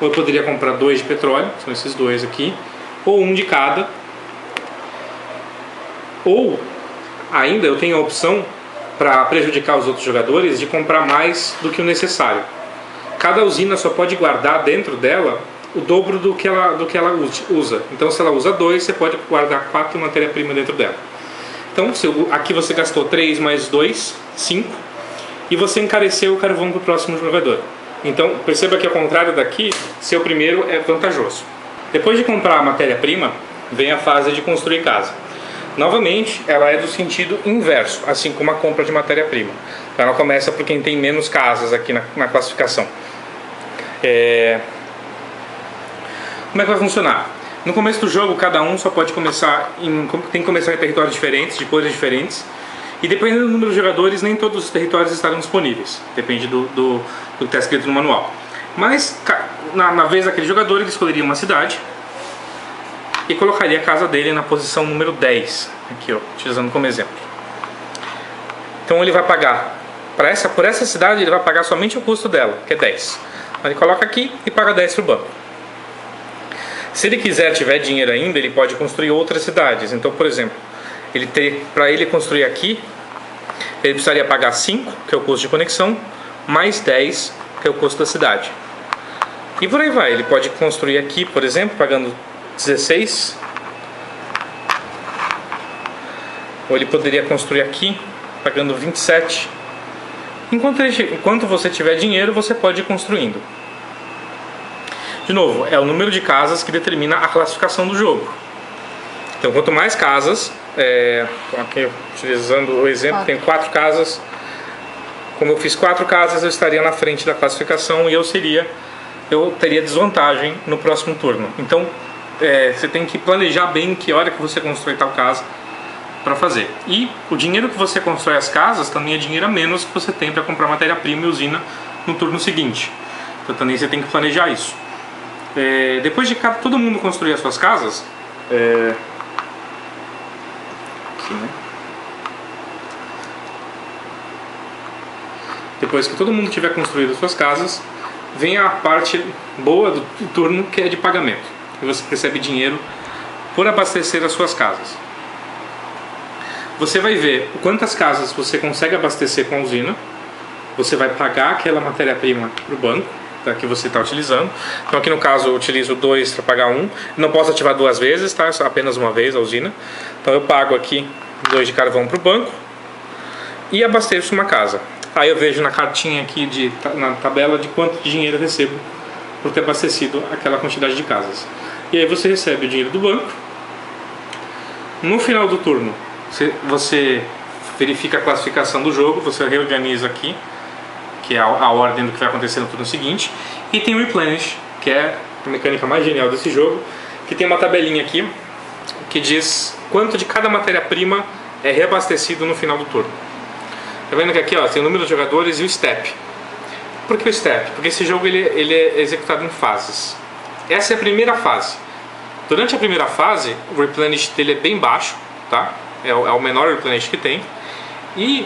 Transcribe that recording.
Ou eu poderia comprar 2 de petróleo, são esses dois aqui, ou um de cada. Ou ainda eu tenho a opção, para prejudicar os outros jogadores, de comprar mais do que o necessário. Cada usina só pode guardar dentro dela o dobro do que ela usa. Então, se ela usa 2, você pode guardar 4 matéria-prima dentro dela. Então, aqui você gastou 3 mais 2, 5, e você encareceu o carvão para o próximo jogador. Então, perceba que ao contrário daqui, seu primeiro é vantajoso. Depois de comprar a matéria-prima, vem a fase de construir casa. Novamente, ela é do sentido inverso, assim como a compra de matéria-prima. Então, ela começa por quem tem menos casas aqui na classificação. Como é que vai funcionar? No começo do jogo, cada um só pode começar tem que começar em territórios diferentes, de cores diferentes. E dependendo do número de jogadores, nem todos os territórios estarão disponíveis. Depende do que está escrito no manual. Mas, na vez daquele jogador, ele escolheria uma cidade e colocaria a casa dele na posição número 10, aqui ó, utilizando como exemplo. Então ele vai pagar, por essa cidade ele vai pagar somente o custo dela, que é 10. Então ele coloca aqui e paga 10 para o banco. Se ele tiver dinheiro ainda, ele pode construir outras cidades. Então, por exemplo, para ele construir aqui, ele precisaria pagar 5, que é o custo de conexão, mais 10, que é o custo da cidade. E por aí vai, ele pode construir aqui, por exemplo, pagando 16, ou ele poderia construir aqui pagando 27. Enquanto você tiver dinheiro, você pode ir construindo. De novo, é o número de casas que determina a classificação do jogo. Então, quanto mais casas, aqui utilizando o exemplo, tem 4 casas. Como eu fiz 4 casas, eu estaria na frente da classificação e eu teria desvantagem no próximo turno. Então, você tem que planejar bem que hora que você constrói tal casa para fazer. E o dinheiro que você constrói as casas também é dinheiro a menos que você tem para comprar matéria-prima e usina no turno seguinte. Então também você tem que planejar isso. Depois de todo mundo construir as suas casas, aqui, né? Depois que todo mundo tiver construído as suas casas, vem a parte boa do turno, que é de pagamento. E você recebe dinheiro por abastecer as suas casas. Você vai ver quantas casas você consegue abastecer com a usina. Você vai pagar aquela matéria-prima para o banco que você está utilizando. Então aqui no caso eu utilizo 2 para pagar 1. Não posso ativar 2 vezes, tá? Só apenas uma vez a usina. Então eu pago aqui 2 de carvão para o banco e abasteço uma casa. Aí eu vejo na cartinha aqui, na tabela, de quanto dinheiro eu recebo por ter abastecido aquela quantidade de casas. E aí você recebe o dinheiro do banco. No final do turno, você verifica a classificação do jogo, você reorganiza aqui, que é a ordem do que vai acontecer no turno seguinte. E tem o Replenish, que é a mecânica mais genial desse jogo, que tem uma tabelinha aqui que diz quanto de cada matéria-prima é reabastecido no final do turno. Tá vendo que aqui tem o número de jogadores e o step. Por que o step? Porque esse jogo ele é executado em fases. Essa é a primeira fase. Durante a primeira fase, o replenish dele é bem baixo, tá? É o menor replenish que tem. E